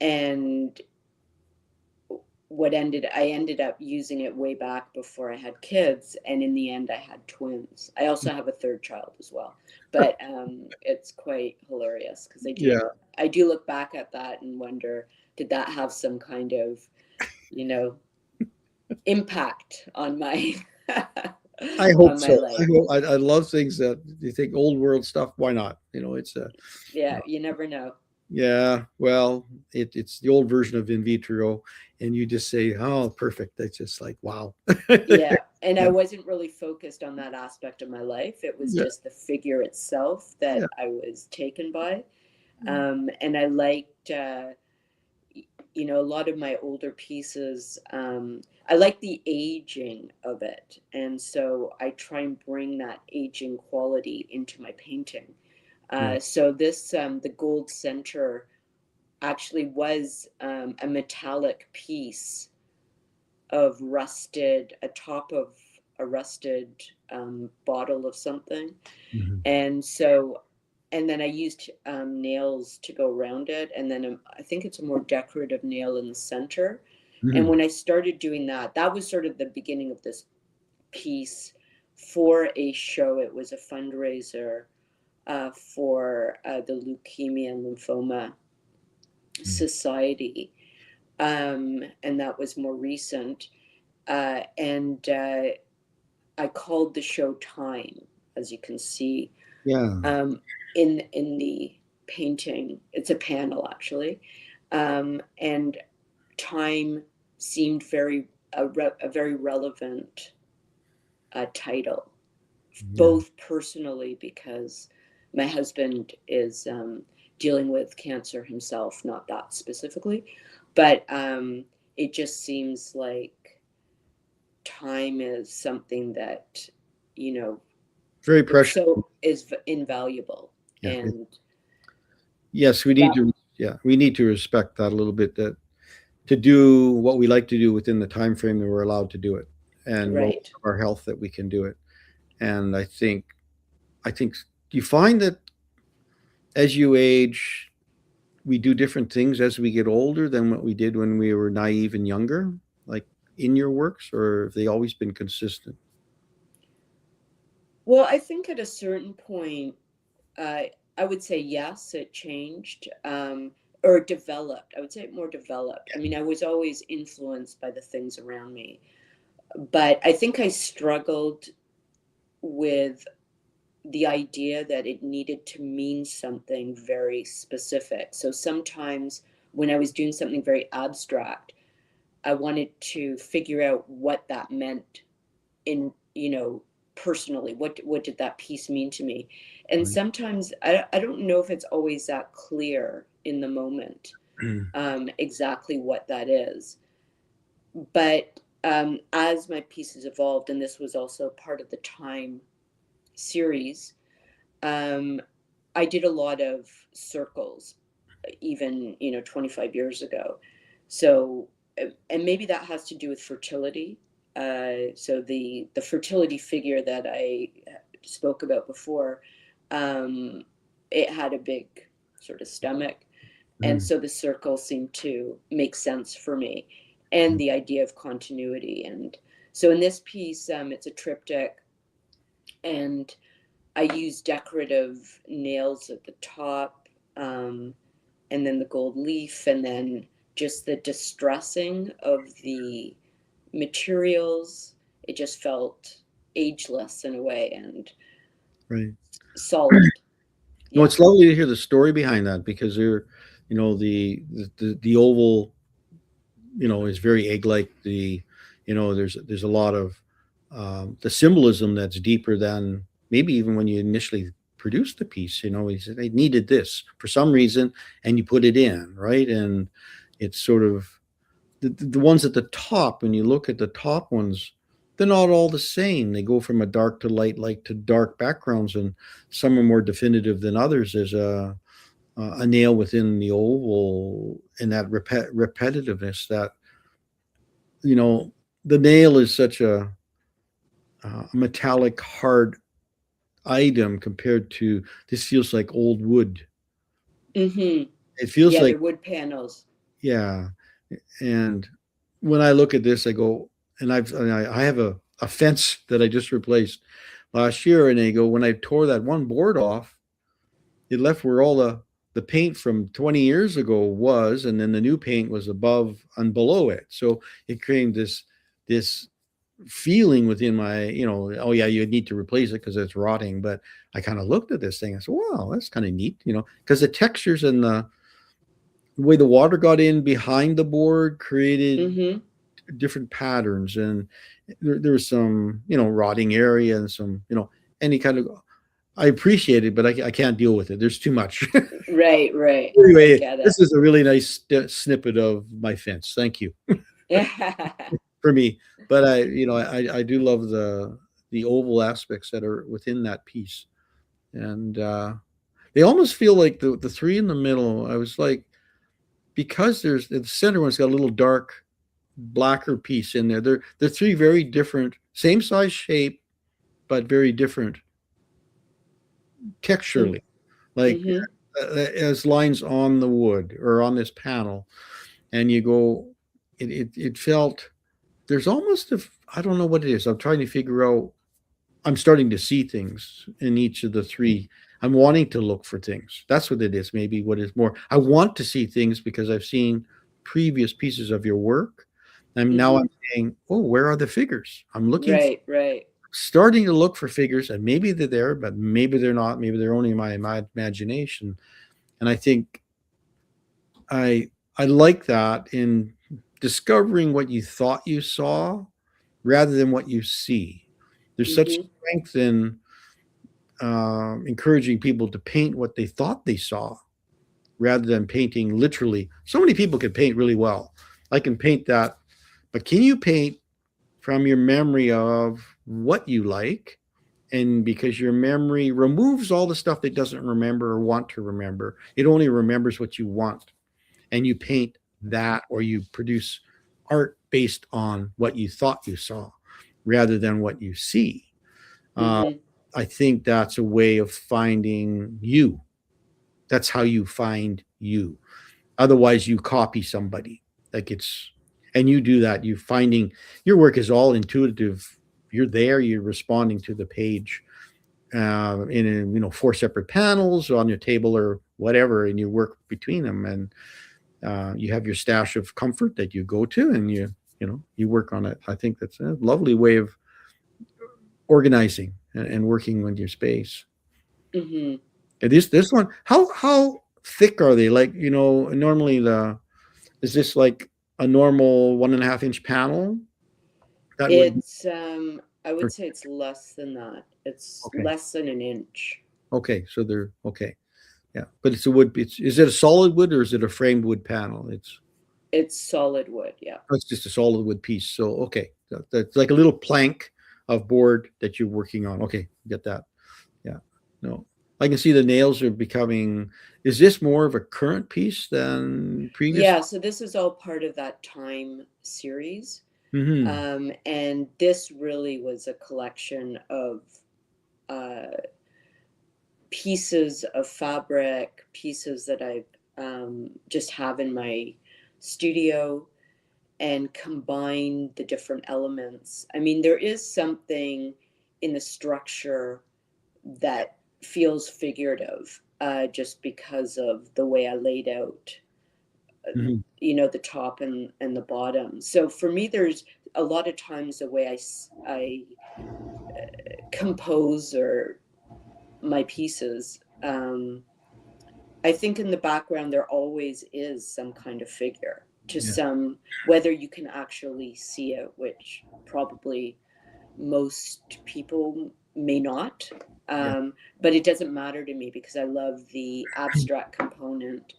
And I ended up using it way back before I had kids, and in the end I had twins. I also have a third child as well, but it's quite hilarious because Yeah, I do look back at that and wonder, did that have some kind of, you know, impact on my I hope on my so. life? I love things that you think old world stuff. Why not? It's a Yeah, you never know. yeah. Well, it's the old version of in vitro, and you just say, "Oh, perfect." That's just like wow. Yeah, and I Yeah, wasn't really focused on that aspect of my life. It was yeah, just the figure itself yeah. that I was taken by. And I liked, a lot of my older pieces. I like the aging of it, and so I try and bring that aging quality into my painting. Yeah. So this, the gold center, actually was a metallic piece of a top of a rusted bottle of something. Mhm. And so, and then I used nails to go around it. And then I think it's a more decorative nail in the center. And Mhm. when I started doing that, that was sort of the beginning of this piece for a show. It was a fundraiser for the Leukemia and Lymphoma Mhm. Society. And that was more recent. And I called the show Time, as you can see Yeah. in the painting. It's a panel actually, and Time seemed a very relevant title, Yeah. both personally because my husband is dealing with cancer himself, not that specifically, but it just seems like time is something that, you know, Very it's precious. so is invaluable. Yeah. And Yes, we need that, to. Yeah, we need to respect that a little bit. That to do what we like to do within the time frame that we're allowed to do it, and well, right. our health that we can do it. And I think you find that as you age, we do different things as we get older than what we did when we were naive and younger, like in your works, or have they always been consistent? Well, I think at a certain point, uh, I would say yes, it changed, or developed. I would say it more developed. I mean, I was always influenced by the things around me, but I think I struggled with the idea that it needed to mean something very specific. So sometimes when I was doing something very abstract, I wanted to figure out what that meant in, personally. What did that piece mean to me? And Right. sometimes I don't know if it's always that clear in the moment, exactly what that is. But as my pieces evolved, and this was also part of the Time series, um, I did a lot of circles, even 25 years ago. So, and maybe that has to do with fertility. So the fertility figure that I spoke about before, um, it had a big sort of stomach. And so the circle seemed to make sense for me, and the idea of continuity. And so in this piece, it's a triptych, and I use decorative nails at the top, and then the gold leaf, and then just the distressing of the materials. It just felt ageless in a way, and Right. solid. No, it's lovely to hear the story behind that, because they're, you know, the oval, you know, is very egg-like. There's a lot of the symbolism that's deeper than maybe even when you initially produced the piece. You know, they needed this for some reason, and you put it in, right? And it's sort of the ones at the top. When you look at the top ones, they're not all the same. They go from a dark to light to dark backgrounds, and some are more definitive than others. There's a nail within the oval, and that repetitiveness that, you know, the nail is such a metallic, hard item compared to this. Feels like old wood. Mm-hmm. It feels like the wood panels. Yeah. And when I look at this, I go, and I have a fence that I just replaced last year, and I go, when I tore that one board off, it left where all the paint from 20 years ago was, and then the new paint was above and below it. So it created this feeling within my, you know, oh yeah, you need to replace it because it's rotting. But I kind of looked at this thing. I said, wow, that's kind of neat, you know, because the textures and the way the water got in behind the board created different patterns, and there was some, you know, rotting area and some, you know, any kind of. I appreciate it, but I can't deal with it. There's too much. Right. Anyway, this is a really nice snippet of my fence. Thank you. For me, but I do love the oval aspects that are within that piece, and they almost feel like the three in the middle. I was like, because there's the center one's got a little dark blacker piece in there. They're three very different, same size shape, but very different texturally, like as lines on the wood or on this panel. And you go, it felt, there's almost I don't know what it is. I'm trying to figure out. I'm starting to see things in each of the three. I'm wanting to look for things. That's what it is. Maybe what is more, I want to see things because I've seen previous pieces of your work. And now I'm saying, oh, where are the figures? I'm looking, starting to look for figures, and maybe they're there, but maybe they're not. Maybe they're only in my imagination. And I think I like that, in discovering what you thought you saw rather than what you see. There's such strength in encouraging people to paint what they thought they saw rather than painting literally. So many people can paint really well. I can paint that, but can you paint from your memory of what you like? And because your memory removes all the stuff it doesn't remember or want to remember, it only remembers what you want. And you paint that, or you produce art based on what you thought you saw rather than what you see. I think that's a way of finding you. That's how you find you. Otherwise, you copy somebody. And you do that. You finding your work is all intuitive. You're there. You're responding to the page in 4 separate panels on your table or whatever, and you work between them. And you have your stash of comfort that you go to, and you work on it. I think that's a lovely way of organizing and working with your space. And this one, how thick are they? Like, normally is this like a normal 1.5 inch panel? It's I would say it's less than that. It's less than 1 inch. Okay, so they're okay. Yeah, but it's a wood. Is it a solid wood or is it a framed wood panel? It's solid wood. Yeah. It's just a solid wood piece. So okay, that's like a little plank of board that you're working on. Okay, get that. Yeah. No, I can see the nails are becoming. Is this more of a current piece than previous? Yeah. So this is all part of that time series. And this really was a collection of pieces of fabric, pieces that I just have in my studio, and combine the different elements. I mean, there is something in the structure that feels figurative, just because of the way I laid out, Mhm. the top and the bottom. So for me, there's a lot of times the way I compose or my pieces. I think in the background there always is some kind of figure to Yeah. some, whether you can actually see it, which probably most people may not. Yeah. But it doesn't matter to me because I love the abstract component.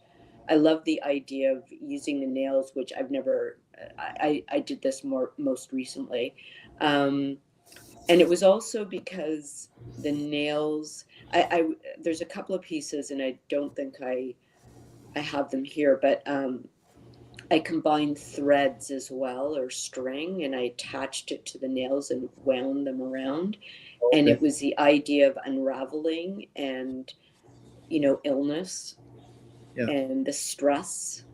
I love the idea of using the nails, which I've never. I did this most recently, and it was also because the nails. I there's a couple of pieces, and I don't think I have them here, but I combined threads as well, or string, and I attached it to the nails and wound them around. And Okay. it was the idea of unraveling and, illness Yeah. and the stress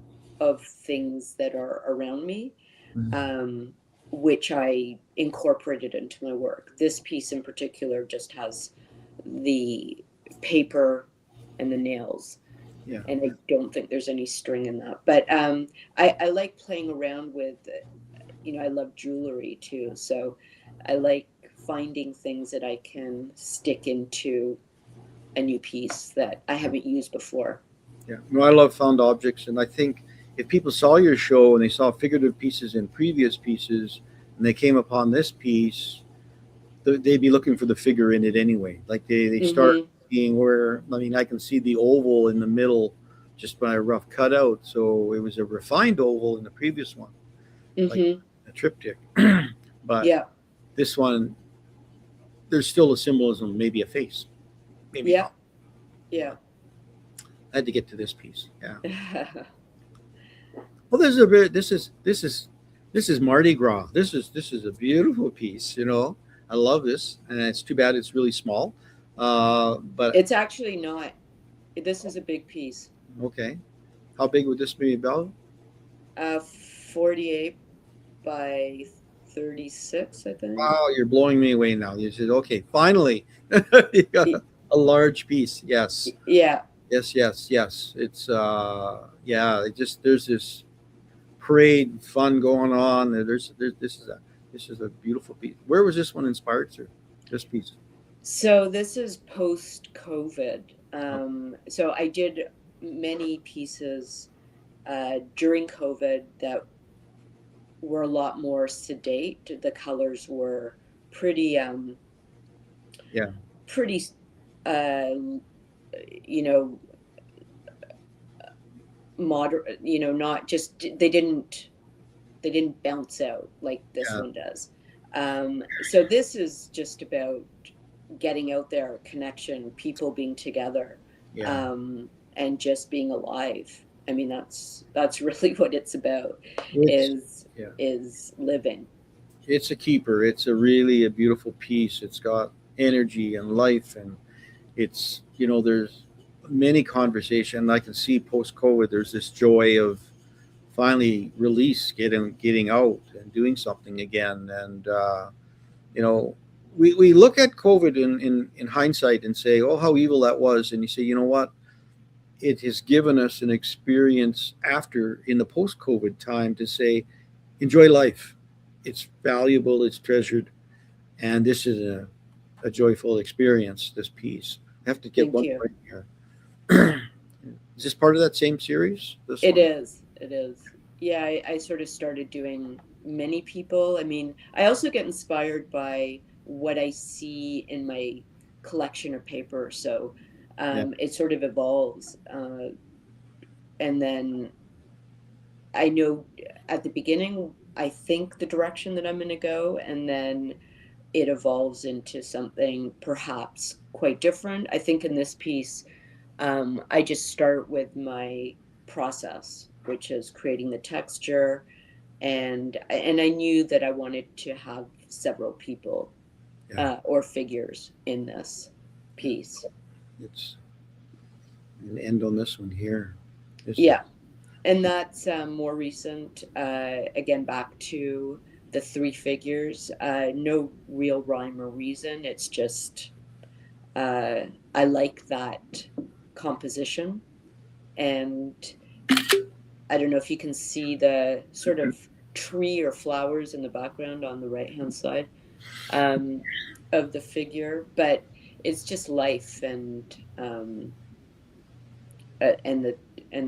of things that are around me, Mhm. which I incorporated into my work. This piece in particular just has the paper and the nails, Yeah. and I don't think there's any string in that. But I like playing around with, I love jewelry too. So I like finding things that I can stick into a new piece that I haven't used before. Yeah. No, I love found objects, and I think if people saw your show and they saw figurative pieces in previous pieces, and they came upon this piece, they'd be looking for the figure in it anyway. Like they start Mm-hmm. seeing where, I mean, I can see the oval in the middle just by a rough cutout. So it was a refined oval in the previous one, like Mm-hmm. a triptych. But Yeah. this one, there's still a symbolism, maybe a face, maybe Yeah. not. Yeah. I had to get to this piece. Yeah. Well, this is a bit. This is Mardi Gras. This is a beautiful piece. I love this, and it's too bad it's really small. But It's actually not. This is a big piece. okay, how big would this be about? 48 by 36, I think. Wow, you're blowing me away now. You said, okay, finally, you got a large piece. Yes, Yeah. yes, yes, yes. It's yeah. There's this parade fun going on. There's this is a beautiful piece. Where was this one inspired to? This piece. So this is post COVID. Oh, So I did many pieces during COVID that were a lot more sedate. The colors were pretty, yeah, pretty, uh, you know, moderate. Not just they didn't bounce out like this yeah, one does. So this is just about getting out there, connection, people being together, yeah. and just being alive. I mean, that's really what it's about, It's is yeah. is living. It's a keeper. It's a beautiful piece. It's got energy and life, and there's many conversation. I can see post COVID. There's this joy of finally release, getting out and doing something again. And you know, we look at COVID in hindsight and say, oh, how evil that was. And you say, you know what? It has given us an experience after in the post COVID time to say, enjoy life. It's valuable, it's treasured, and this is a joyful experience, this piece. I have to get Thank one you. right here. Is this part of that same series? This It one? is. It is. Yeah, I sort of started doing many people. I mean, I also get inspired by what I see in my collection of paper. So Yeah. it sort of evolves. And then I know at the beginning, I think the direction that I'm going to go, and then it evolves into something perhaps quite different. I think in this piece, I just start with my process, which is creating the texture, and I knew that I wanted to have several people Yeah. or figures in this Yeah. piece. it's an end on this one here. Yeah, and that's more recent. Again, back to the three figures. No real rhyme or reason. It's just I like that composition, and I don't know if you can see the sort of tree or flowers in the background on the right-hand side of the figure, but it's just life and the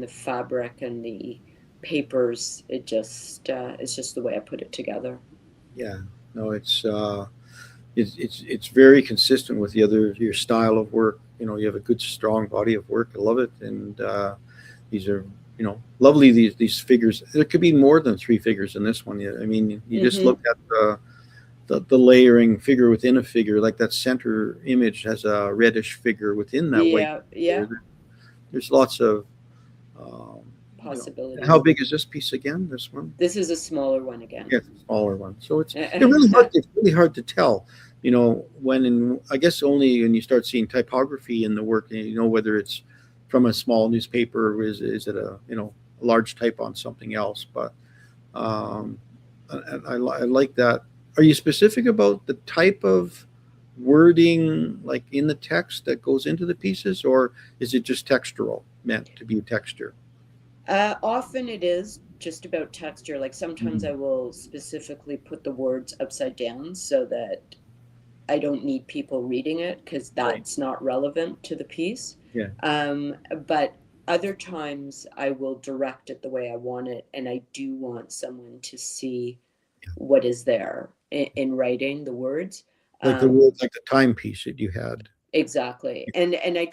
fabric and the papers. It's just the way I put it together. Yeah, no, it's very consistent with your style of work. You have a good strong body of work. I love it, and these are lovely. These figures. There could be more than three figures in this one. I mean, you just look at the layering figure within a figure. Like that center image has a reddish figure within that white. Yeah. There's lots of possibilities. How big is this piece again? This one? This is a smaller one again. Yeah, smaller one. So it's really hard. It's really hard to tell. I guess only when you start seeing typography in the work, whether it's from a small newspaper or is it a large type on something else. But I like that. Are you specific about the type of wording like in the text that goes into the pieces, or is it just textural, meant to be a texture? Often it is just about texture. Like sometimes I will specifically put the words upside down so that I don't need people reading it, because that's not relevant to the piece. Yeah. But other times I will direct it the way I want it, and I do want someone to see what is there in writing the words. Like the words, like the timepiece that you had. Exactly. And I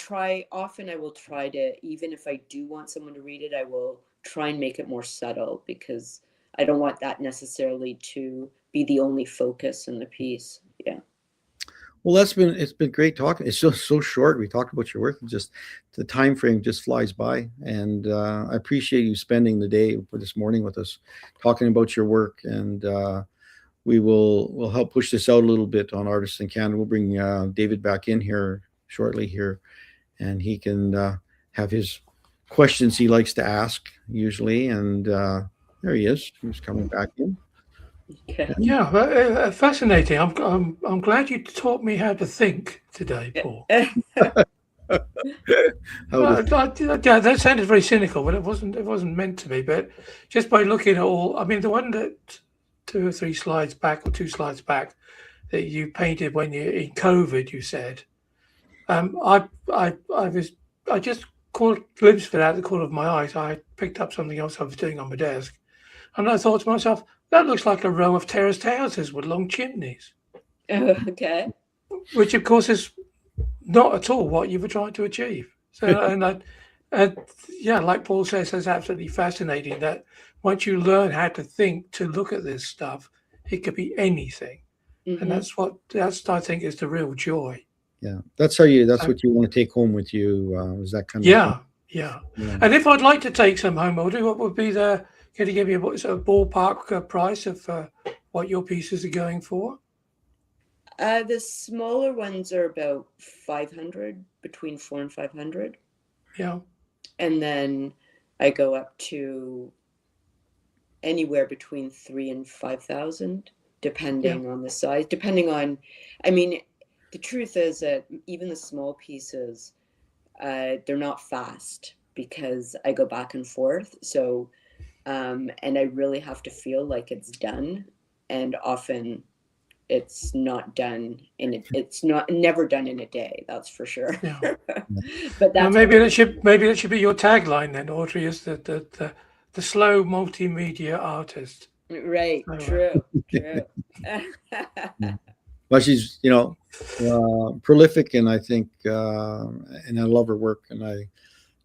will try to, even if I do want someone to read it, I will try and make it more subtle, because I don't want that necessarily to be the only focus in the piece. Yeah. Well, it's been great talking. It's just so short. We talked about your work, and just the time frame just flies by. And I appreciate you spending the day for this morning with us, talking about your work. And we'll help push this out a little bit on Artists in Canada. We'll bring David back in here shortly here, and he can have his questions he likes to ask usually. And there he is. He's coming back in. Okay. Yeah, fascinating. I'm glad you taught me how to think today, Paul. That sounded very cynical, but it wasn't meant to be. But just by looking at all, I mean, the one that 2 or 3 slides back, or 2 slides back, that you painted when you're in COVID, you said, I just caught a glimpse of it out of the corner of my eyes. I picked up something else I was doing on my desk, and I thought to myself, that looks like a row of terraced houses with long chimneys. Okay. Which, of course, is not at all what you were trying to achieve. So, like Paul says, that's absolutely fascinating that once you learn how to think, to look at this stuff, it could be anything. And that's I think is the real joy. Yeah. That's what you want to take home with you. Is that kind of Yeah. And if I'd like to take some home, Audrey, what would be can you give me a ballpark price of what your pieces are going for? The smaller ones are about 500, between 400 and 500. Yeah. And then I go up to anywhere between 3,000 and 5,000, depending on the size. The truth is that even the small pieces, they're not fast, because I go back and forth. So, and I really have to feel like it's done. And often it's not done never done in a day. That's for sure. Yeah. But that's maybe that should be your tagline then, Audrey, is the slow multimedia artist. Right. True. Well, she's prolific, and I think and I love her work, and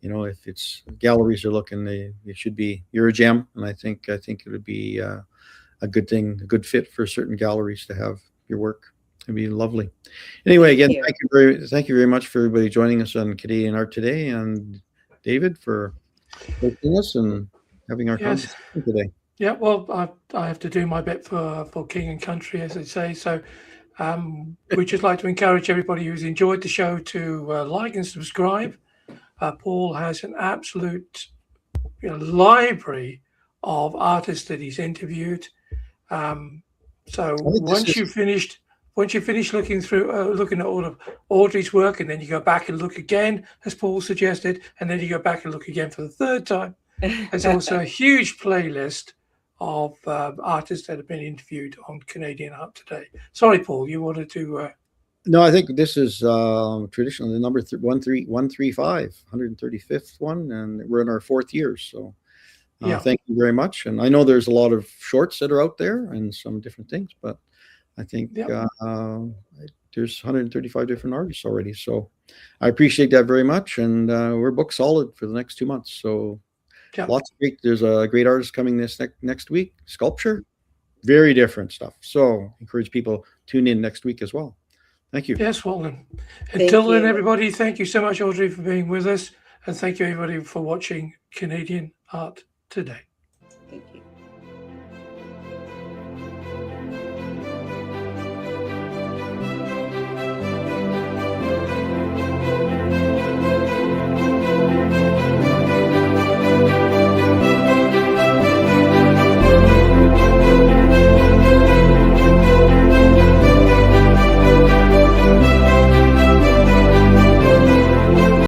if it's galleries are looking, you're a gem, and I think it would be a good thing, a good fit for certain galleries to have your work. It'd be lovely. Anyway, again, thank you very much for everybody joining us on Canadian Art Today, and David for hosting us and having our conversation today. Yeah, well, I have to do my bit for King and Country, as they say. So We'd just like to encourage everybody who's enjoyed the show to like and subscribe. Paul has an absolute library of artists that he's interviewed. So once you've finished looking through, looking at all of Audrey's work, and then you go back and look again, as Paul suggested, and then you go back and look again for the third time. There's also a huge playlist of artists that have been interviewed on Canadian Art Today. Sorry, Paul, you wanted to... No, I think this is traditionally the number 135, 135th one, and we're in our 4th year. So thank you very much. And I know there's a lot of shorts that are out there and some different things, but I think there's 135 different artists already. So I appreciate that very much. And we're booked solid for the next 2 months. So lots of great, there's a great artist coming this next week, sculpture, very different stuff. So encourage people tune in next week as well. Thank you. Yes, well then. Until then, everybody, thank you so much, Audrey, for being with us. And thank you, everybody, for watching Canadian Art Today.